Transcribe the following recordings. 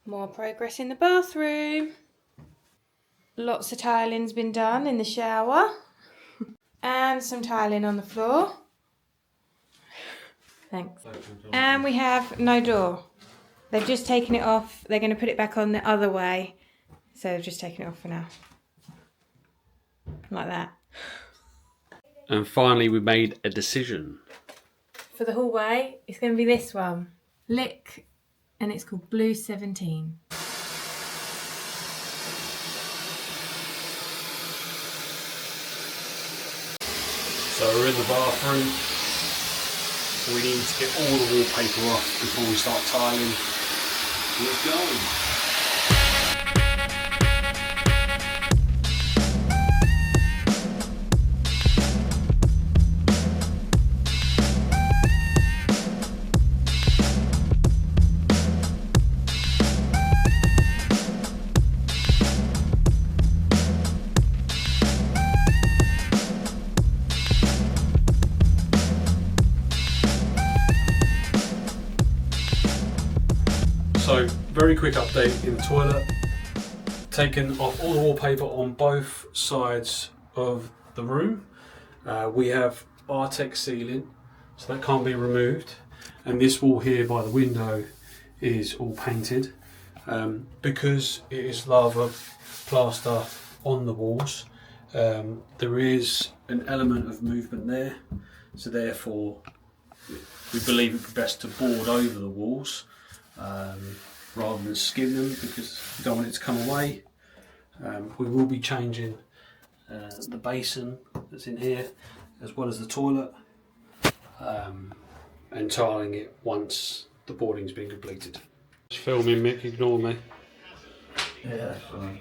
More progress in the bathroom. Lots of tiling's been done in the shower. And some tiling on the floor. Thanks. And we have no door. They've just taken it off. They're going to put it back on the other way. So they've just taken it off for now. Like that. And finally we made a decision. For the hallway, it's going to be this one. Lick, and it's called Blue 17. So we're in the bathroom. We need to get all the wallpaper off before we start tiling. Let's go. So, very quick update in the toilet. Taken off all the wallpaper on both sides of the room. We have Artex ceiling, so that can't be removed. And this wall here by the window is all painted. Because it is lava plaster on the walls, there is an element of movement there. So therefore, we believe it would be best to board over the walls. Rather than skim them, because we don't want it to come away. We will be changing the basin that's in here as well as the toilet, and tiling it once the boarding's been completed. Just filming, Mick, ignore me. Yeah, that's fine.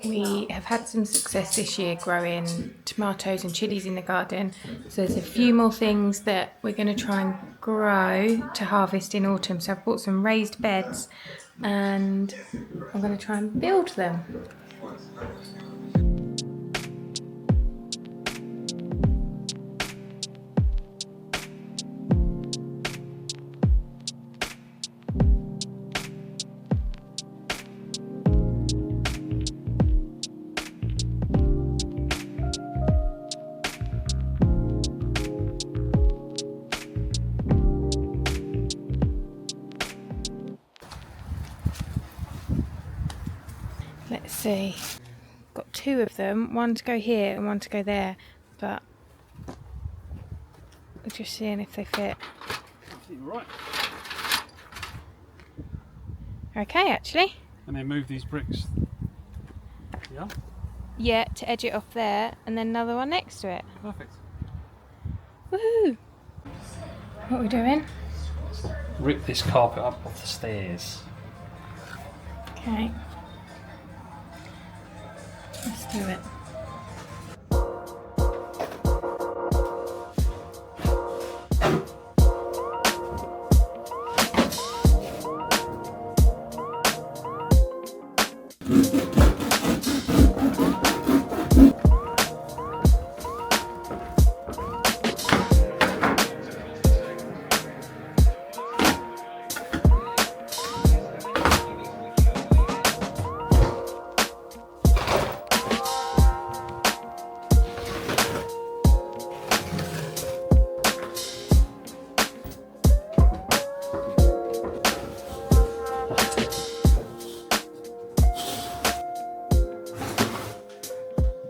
We have had some success this year growing tomatoes and chilies in the garden. So there's a few more things that we're going to try and grow to harvest in autumn. So I've bought some raised beds and I'm going to try and build them. Let's see, got two of them, one to go here and one to go there, but we're just seeing if they fit. Right. Okay, actually. And then move these bricks. Yeah? Yeah, to edge it off there, and then another one next to it. Perfect. Woohoo! What are we doing? Rip this carpet up off the stairs. Okay. Let's do it.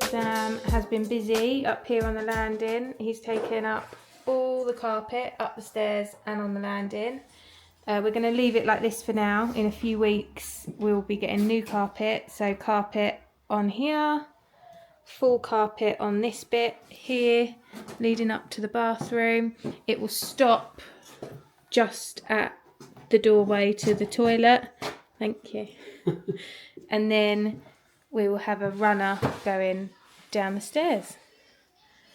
Sam has been busy up here on the landing. He's taken up all the carpet up the stairs and on the landing. We're going to leave it like this for now. In a few weeks we'll be getting new carpet. So carpet on here, full carpet on this bit here leading up to the bathroom. It will stop just at the doorway to the toilet. Thank you. And then we will have a runner going down the stairs.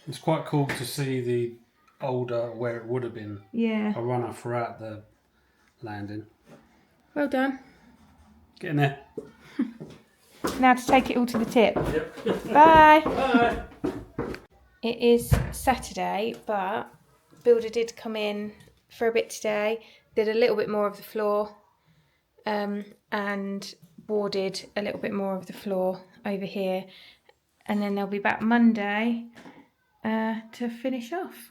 It's quite cool to see the older, where it would have been, a runner throughout the landing. Well done. Get in there. Now to take it all to the tip. Yep. Bye. Bye. It is Saturday, but builder did come in for a bit today, did a little bit more of the floor, and boarded a little bit more of the floor over here, and then they'll be back Monday to finish off.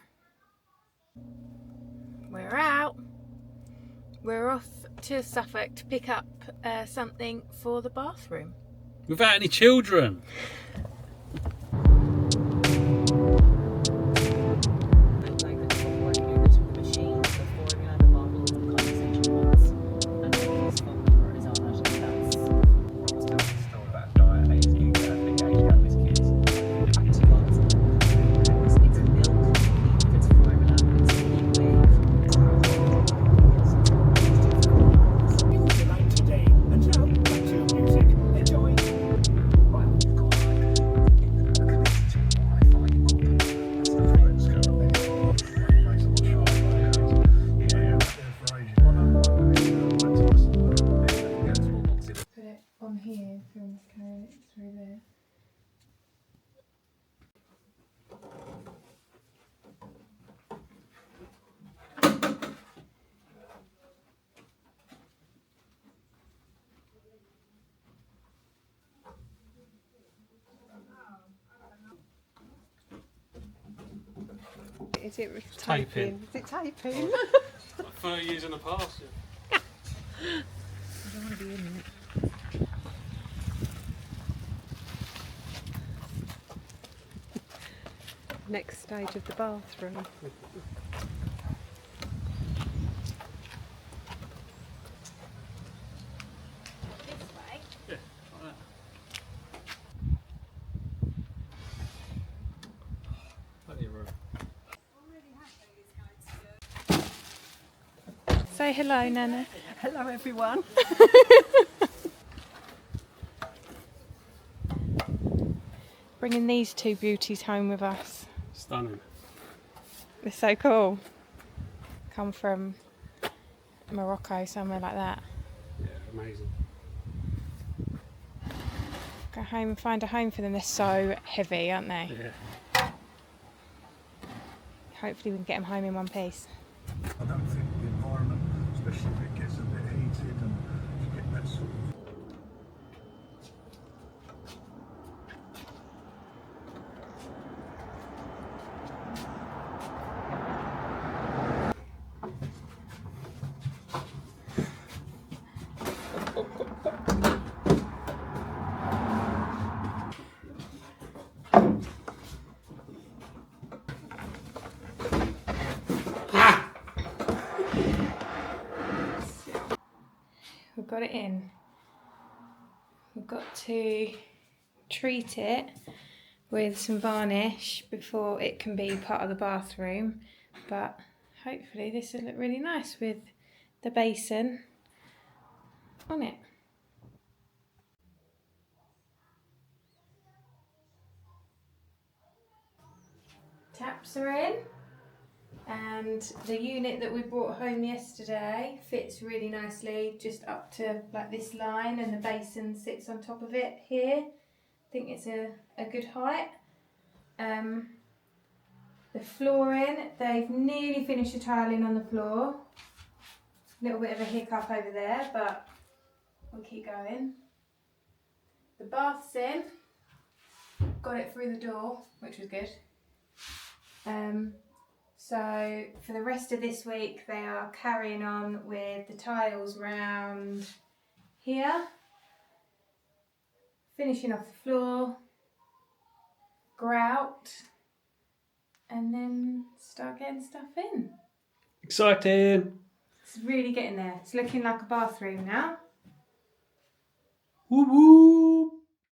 We're out. We're off to Suffolk to pick up something for the bathroom. Without any children. On here, if you want to carry it through there. Is it Taping. Is it taping? Like 30 years in the past. I don't want to be in it. Next stage of the bathroom. Say hello, Nana. Hello everyone. Bringing these two beauties home with us. Stunning. They're so cool. Come from Morocco, somewhere like that. Yeah, amazing. Go home and find a home for them. They're so heavy, aren't they? Yeah. Hopefully we can get them home in one piece. I don't think the environment, especially if it gets a bit heated and you get that sort of We've got it in. We've got to treat it with some varnish before it can be part of the bathroom, but hopefully this will look really nice with the basin on it. Taps are in, and the unit that we brought home yesterday fits really nicely just up to like this line, and the basin sits on top of it here. I think it's a good height. The flooring, they've nearly finished the tiling on the floor. A little bit of a hiccup over there, but we'll keep going. The bath's in, got it through the door, which was good. So for the rest of this week, they are carrying on with the tiles round here, finishing off the floor, grout, and then start getting stuff in. Exciting! It's really getting there. It's looking like a bathroom now. Woo woo!